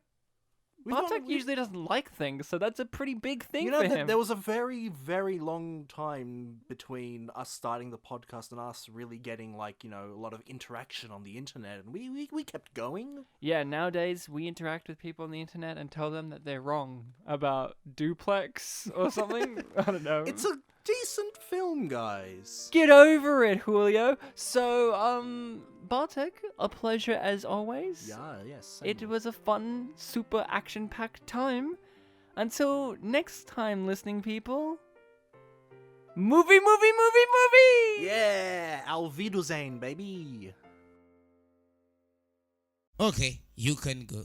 D: We've
C: Bartek
D: got- we-
C: usually doesn't like things, so that's a pretty big thing
D: You know,
C: for him.
D: there was a very, very long time between us starting the podcast and us really getting, like, you know, a lot of interaction on the internet, and we kept going.
C: Yeah, nowadays we interact with people on the internet and tell them that they're wrong about Duplex or something. I don't know.
D: It's a decent film, guys.
C: Get over it, Julio. So, Bartek, a pleasure as always.
D: Yes.
C: It was a fun, super action-packed time. Until next time, listening people. Movie!
D: Yeah, Auf Wiedersehen, baby.
B: Okay, you can go.